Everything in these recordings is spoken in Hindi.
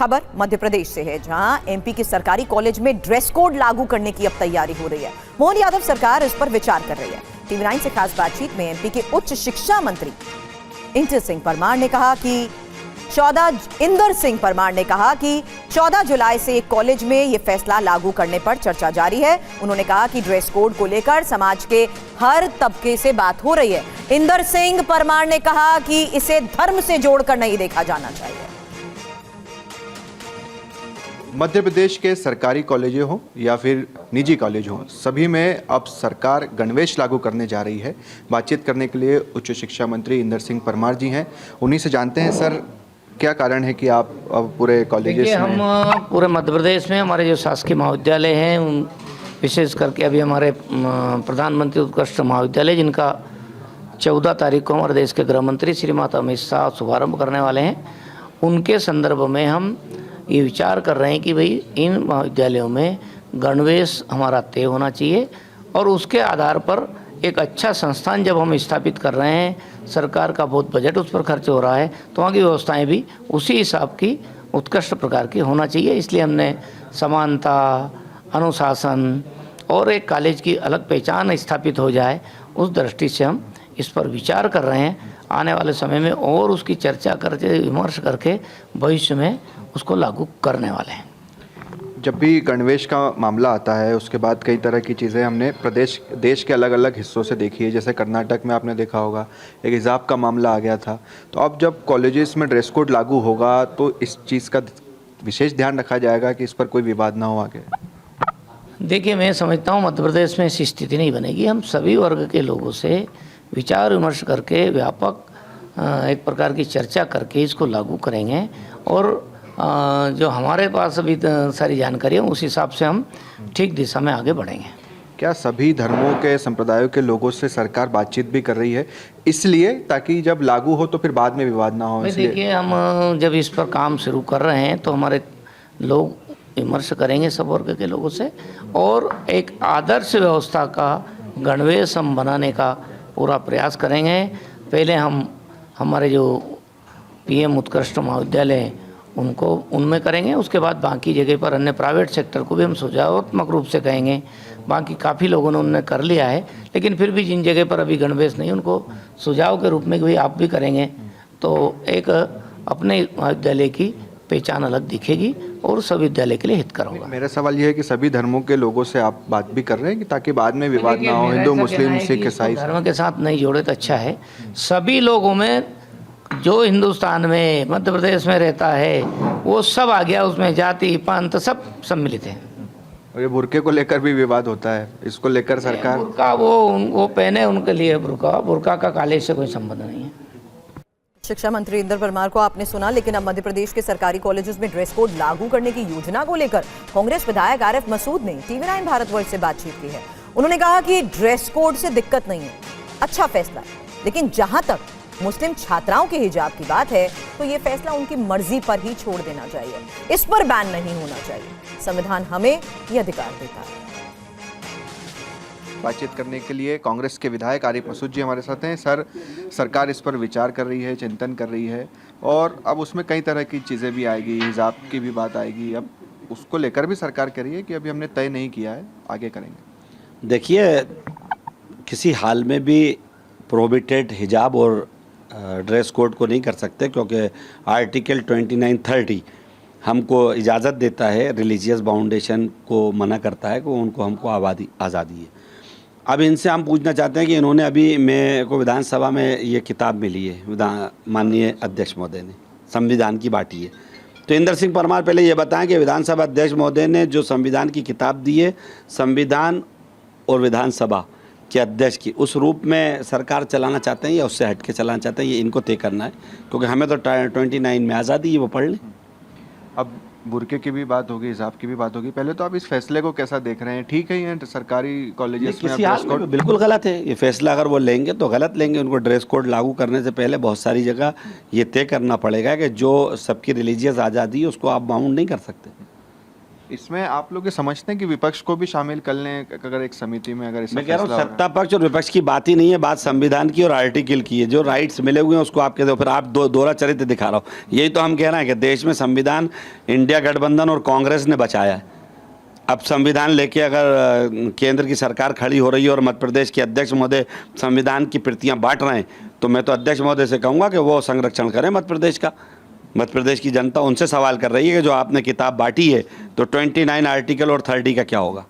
खबर मध्य प्रदेश से है, जहां एमपी के सरकारी कॉलेज में ड्रेस कोड लागू करने की अब तैयारी हो रही है। मोहन यादव सरकार इस पर विचार कर रही है। टीवी 9 से खास बातचीत में एमपी के उच्च शिक्षा मंत्री इंदर सिंह परमार ने कहा कि 14 जुलाई से कॉलेज में यह फैसला लागू करने पर चर्चा जारी है। उन्होंने कहा कि ड्रेस कोड को लेकर समाज के हर तबके से बात हो रही है। इंदर सिंह परमार ने कहा कि इसे धर्म से जोड़कर नहीं देखा जाना चाहिए। मध्य प्रदेश के सरकारी कॉलेज हों या फिर निजी कॉलेज हों, सभी में अब सरकार गणवेश लागू करने जा रही है। बातचीत करने के लिए उच्च शिक्षा मंत्री इंदर सिंह परमार जी हैं। उन्हीं से जानते हैं, सर क्या कारण है कि आप अब पूरे कॉलेजेस में? हम पूरे मध्य प्रदेश में हमारे जो शासकीय महाविद्यालय हैं, उन विशेष करके अभी हमारे प्रधानमंत्री उत्कृष्ट महाविद्यालय, जिनका 14 तारीख को हमारे देश के गृह मंत्री श्रीमाता अमित शाह शुभारंभ करने वाले हैं, उनके संदर्भ में हम ये विचार कर रहे हैं कि भाई इन महाविद्यालयों में गणवेश हमारा तय होना चाहिए और उसके आधार पर एक अच्छा संस्थान जब हम स्थापित कर रहे हैं, सरकार का बहुत बजट उस पर खर्च हो रहा है, तो वहाँ की व्यवस्थाएं भी उसी हिसाब की उत्कृष्ट प्रकार की होना चाहिए। इसलिए हमने समानता, अनुशासन और एक कॉलेज की अलग पहचान स्थापित हो जाए, उस दृष्टि से हम इस पर विचार कर रहे हैं। आने वाले समय में और उसकी चर्चा करके विमर्श करके भविष्य में उसको लागू करने वाले हैं। जब भी गणवेश का मामला आता है, उसके बाद कई तरह की चीज़ें हमने देश के अलग अलग हिस्सों से देखी है। जैसे कर्नाटक में आपने देखा होगा एक हिजाब का मामला आ गया था। तो अब जब कॉलेजेस में ड्रेस कोड लागू होगा तो इस चीज़ का विशेष ध्यान रखा जाएगा कि इस पर कोई विवाद ना हो आगे। देखिए, मैं समझता हूँ मध्य प्रदेश में ऐसी स्थिति नहीं बनेगी। हम सभी वर्ग के लोगों से विचार विमर्श करके व्यापक एक प्रकार की चर्चा करके इसको लागू करेंगे और जो हमारे पास अभी सारी जानकारी है उस हिसाब से हम ठीक दिशा में आगे बढ़ेंगे। क्या सभी धर्मों के संप्रदायों के लोगों से सरकार बातचीत भी कर रही है, इसलिए ताकि जब लागू हो तो फिर बाद में विवाद ना हो? देखिए, हम जब इस पर काम शुरू कर रहे हैं तो हमारे लोग विमर्श करेंगे सब वर्ग के लोगों से और एक आदर्श व्यवस्था का गणवेश हम बनाने का पूरा प्रयास करेंगे। पहले हम हमारे जो पीएम उत्कृष्ट महाविद्यालय उनको उनमें करेंगे, उसके बाद बाकी जगह पर अन्य प्राइवेट सेक्टर को भी हम सुझावात्मक रूप से कहेंगे। बाकी काफ़ी लोगों ने उन्होंने कर लिया है, लेकिन फिर भी जिन जगह पर अभी गणवेश नहीं, उनको सुझाव के रूप में भी आप भी करेंगे तो एक अपने महाविद्यालय की पहचान अलग दिखेगी और सभी विद्यालय के लिए हितकर होगा। मेरा सवाल यह है कि सभी धर्मों के लोगों से आप बात भी कर रहे हैं कि ताकि बाद में विवाद ना हो, हिंदू मुस्लिम सिख ईसाई धर्म के साथ नहीं जोड़े तो अच्छा है। सभी लोगों में जो हिंदुस्तान में मध्य प्रदेश में रहता है वो सब आ गया, उसमें जाति पंथ सब सम्मिलित है। और ये बुर्के को लेकर भी विवाद होता है, इसको लेकर सरकार बुर्का वो पहने उनके लिए बुर्का का कॉलेज से कोई संबंध नहीं है। शिक्षा मंत्री इंदर परमार को आपने सुना, लेकिन अब मध्य प्रदेश के सरकारी कॉलेजेस में ड्रेस कोड लागू करने की योजना को लेकर कांग्रेस विधायक आरिफ मसूद ने टीवी 9 भारतवर्ष से बातचीत की है। उन्होंने कहा कि ड्रेस कोड से दिक्कत नहीं है, अच्छा फैसला है, लेकिन जहां तक मुस्लिम छात्राओं के हिजाब की बात है तो ये फैसला उनकी मर्जी पर ही छोड़ देना चाहिए, इस पर बैन नहीं होना चाहिए। संविधान हमें ये अधिकार देता है। बातचीत करने के लिए कांग्रेस के विधायक आरिफ मसूद जी हमारे साथ हैं। सर, सरकार इस पर विचार कर रही है, चिंतन कर रही है और अब उसमें कई तरह की चीज़ें भी आएगी, हिजाब की भी बात आएगी। अब उसको लेकर भी सरकार कह रही है कि अभी हमने तय नहीं किया है, आगे करेंगे। देखिए, किसी हाल में भी प्रोहिबिटेड हिजाब और ड्रेस कोड को नहीं कर सकते, क्योंकि आर्टिकल 2930 हमको इजाज़त देता है, रिलीजियस बाउंडेशन को मना करता है कि उनको हमको आज़ादी है। अब इनसे हम पूछना चाहते हैं कि इन्होंने अभी मेरे को विधानसभा में ये किताब मिली है, माननीय अध्यक्ष महोदय ने संविधान की बाटी है, तो इंदर सिंह परमार पहले ये बताएं कि विधानसभा अध्यक्ष महोदय ने जो संविधान की किताब दी है, संविधान और विधानसभा के अध्यक्ष की, उस रूप में सरकार चलाना चाहते हैं या उससे हट के चलाना चाहते हैं, ये इनको तय करना है, क्योंकि हमें तो 29 में आज़ादी है, वो पढ़ लें। अब बुर्के की भी बात होगी, हिजाब की भी बात होगी। पहले तो आप इस फैसले को कैसा देख रहे हैं? ठीक है, ये सरकारी कॉलेजेस में ड्रेस कोड बिल्कुल गलत है। ये फैसला अगर वो लेंगे तो गलत लेंगे। उनको ड्रेस कोड लागू करने से पहले बहुत सारी जगह ये तय करना पड़ेगा कि जो सबकी रिलीजियस आज़ादी है उसको आप बाउंड नहीं कर सकते। इसमें आप लोग ये समझते हैं कि विपक्ष को भी शामिल कर लें अगर एक समिति में, अगर मैं कह रहा हूँ सत्ता पक्ष और विपक्ष की बात ही नहीं है, बात संविधान की और आर्टिकल की है। जो राइट्स मिले हुए हैं उसको आप कहते हो, फिर आप दोहरा चरित्र दिखा रहा हो। यही तो हम कह रहे हैं कि देश में संविधान इंडिया गठबंधन और कांग्रेस ने बचाया है। अब संविधान लेके अगर केंद्र की सरकार खड़ी हो रही है और मध्य प्रदेश के अध्यक्ष महोदय संविधान की प्रतियां बांट रहे हैं, तो मैं तो अध्यक्ष महोदय से कहूँगा कि वो संरक्षण करें मध्य प्रदेश का। मध्य प्रदेश की जनता उनसे सवाल कर रही है कि जो आपने किताब बांटी है तो 29 आर्टिकल और 30 का क्या होगा।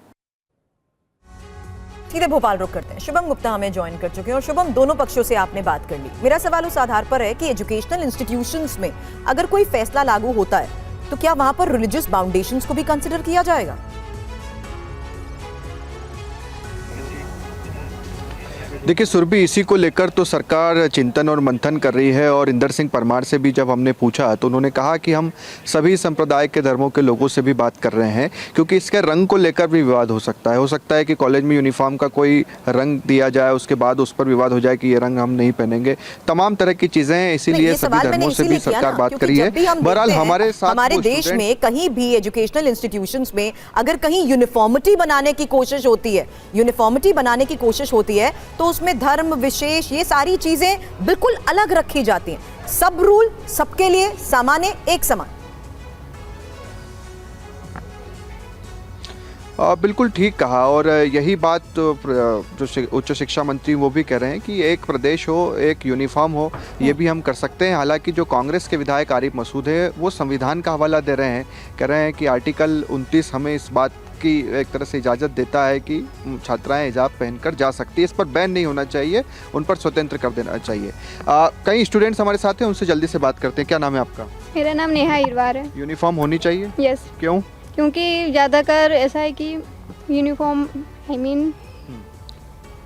सीधे भोपाल रुक करते हैं। शुभम गुप्ता हमें ज्वाइन कर चुके हैं और शुभम, दोनों पक्षों से आपने बात कर ली। मेरा सवाल उस आधार पर है कि एजुकेशनल इंस्टीट्यूशंस में अगर कोई फैसला लागू होता है तो क्या वहां पर रिलीजियस बाउंडेशंस को भी कंसिडर किया जाएगा? देखिए सुरभि, इसी को लेकर तो सरकार चिंतन और मंथन कर रही है। और इंदर सिंह परमार से भी जब हमने पूछा तो उन्होंने कहा कि हम सभी संप्रदाय के धर्मों के लोगों से भी बात कर रहे हैं, क्योंकि इसके रंग को लेकर भी विवाद हो सकता है। हो सकता है कि कॉलेज में यूनिफॉर्म का कोई रंग दिया जाए, उसके बाद उस पर विवाद हो जाए कि ये रंग हम नहीं पहनेंगे। तमाम तरह की चीज़ें हैं, इसीलिए सभी धर्मों से भी सरकार बात कर रही है। बहरहाल हमारे देश में कहीं भी एजुकेशनल इंस्टीट्यूशंस में अगर कहीं यूनिफॉर्मिटी बनाने की कोशिश होती है तो उसमें धर्म विशेष ये सारी चीजें बिल्कुल अलग रखी जाती हैं। सब रूल सबके लिए सामान्य, एक समान। बिल्कुल ठीक कहा। और यही बात जो उच्च शिक्षा मंत्री वो भी कह रहे हैं कि एक प्रदेश हो, एक यूनिफॉर्म हो, ये भी हम कर सकते हैं। हालांकि जो कांग्रेस के विधायक आरिफ मसूद है वो संविधान का हवाला दे रहे हैं, कह रहे हैं कि आर्टिकल 29 हमें इस बात की एक तरह से इजाज़त देता है कि छात्राएं हिजाब पहनकर जा सकती है। इस पर बैन नहीं होना चाहिए, उन पर स्वतंत्र कर देना चाहिए। कई स्टूडेंट्स हमारे साथ हैं, उनसे जल्दी से बात करते हैं। क्या नाम है आपका? मेरा नाम नेहा इरवार है। यूनिफॉर्म होनी चाहिए? यस। क्यों? क्योंकि ज़्यादातर ऐसा है कि यूनिफॉर्म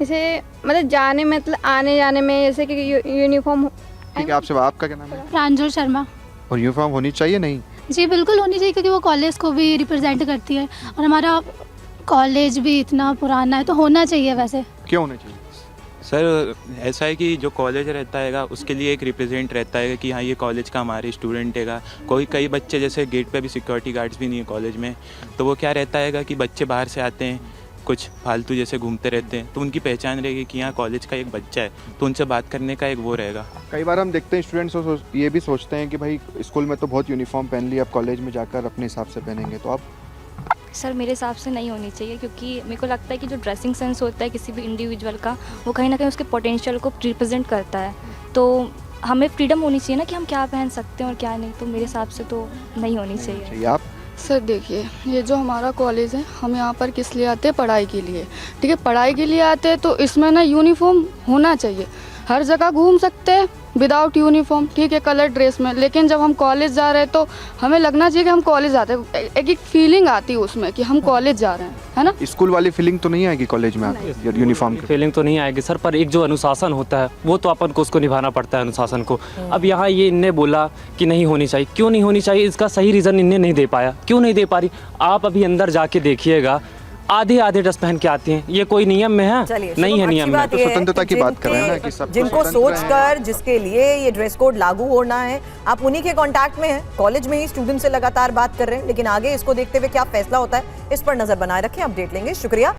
इसे मतलब जाने मतलब आने जाने में जैसे कि यूनिफॉर्म। ठीक है, आपसे आपका क्या नाम है? प्रांजल शर्मा। और यूनिफॉर्म होनी चाहिए? नहीं जी बिल्कुल होनी चाहिए, क्योंकि वो कॉलेज को भी रिप्रेजेंट करती है और हमारा कॉलेज भी इतना पुराना है तो होना चाहिए। वैसे क्यों होना चाहिए? सर ऐसा है कि जो कॉलेज रहता है उसके लिए एक रिप्रेजेंट रहता है कि हाँ ये कॉलेज का हमारे स्टूडेंट है। कई बच्चे जैसे गेट पे भी सिक्योरिटी गार्ड्स भी नहीं है कॉलेज में, तो वो क्या रहता है कि बच्चे बाहर से आते हैं, कुछ फालतू जैसे घूमते रहते हैं, तो उनकी पहचान रहेगी कि यहाँ कॉलेज का एक बच्चा है, तो उनसे बात करने का एक वो रहेगा। कई बार हम देखते हैं स्टूडेंट्स ये भी सोचते हैं कि भाई स्कूल में तो बहुत यूनिफॉर्म पहन लिया, अब कॉलेज में जाकर अपने हिसाब से पहनेंगे, तो आप? सर मेरे हिसाब से नहीं होनी चाहिए, क्योंकि मेरे को लगता है कि जो ड्रेसिंग सेंस होता है किसी भी इंडिविजुअल का, वो कहीं ना कहीं उसके पोटेंशियल को रिप्रेजेंट करता है। तो हमें फ्रीडम होनी चाहिए ना कि हम क्या पहन सकते हैं और क्या नहीं, तो मेरे हिसाब से तो नहीं होनी चाहिए। आप? सर देखिए, ये जो हमारा कॉलेज है, हम यहाँ पर किस लिए आते हैं? पढ़ाई के लिए। ठीक है, पढ़ाई के लिए आते हैं तो इसमें ना यूनिफॉर्म होना चाहिए। हर जगह घूम सकते हैं विदाउट यूनिफॉर्म, ठीक है, कलर ड्रेस में, लेकिन जब हम कॉलेज जा रहे हैं तो हमें लगना चाहिए कि हम कॉलेज आते हैं। एक फीलिंग आती है उसमें कि हम कॉलेज जा रहे हैं, है ना? स्कूल वाली फीलिंग तो नहीं आएगी कॉलेज में आके यूनिफॉर्म की? फीलिंग तो नहीं आएगी सर, पर एक जो अनुशासन होता है वो तो अपन को उसको निभाना पड़ता है, अनुशासन को। अब यहाँ ये इनने बोला कि नहीं होनी चाहिए, क्यों नहीं होनी चाहिए इसका सही रीज़न इनने नहीं दे पाया। क्यों नहीं दे पा रही? आप अभी अंदर जाके देखिएगा, आधे ड्रेस पहन के आते हैं। ये कोई नियम में है? नहीं है नियम में। तो स्वतंत्रता की बात कर रहे हैं ना कि सब जिनको सोचकर जिसके लिए ये ड्रेस कोड लागू होना है, आप उन्हीं के कांटेक्ट में हैं, कॉलेज में ही स्टूडेंट से लगातार बात कर रहे हैं। लेकिन आगे इसको देखते हुए क्या फैसला होता है, इस पर नजर बनाए रखें, अपडेट लेंगे। शुक्रिया।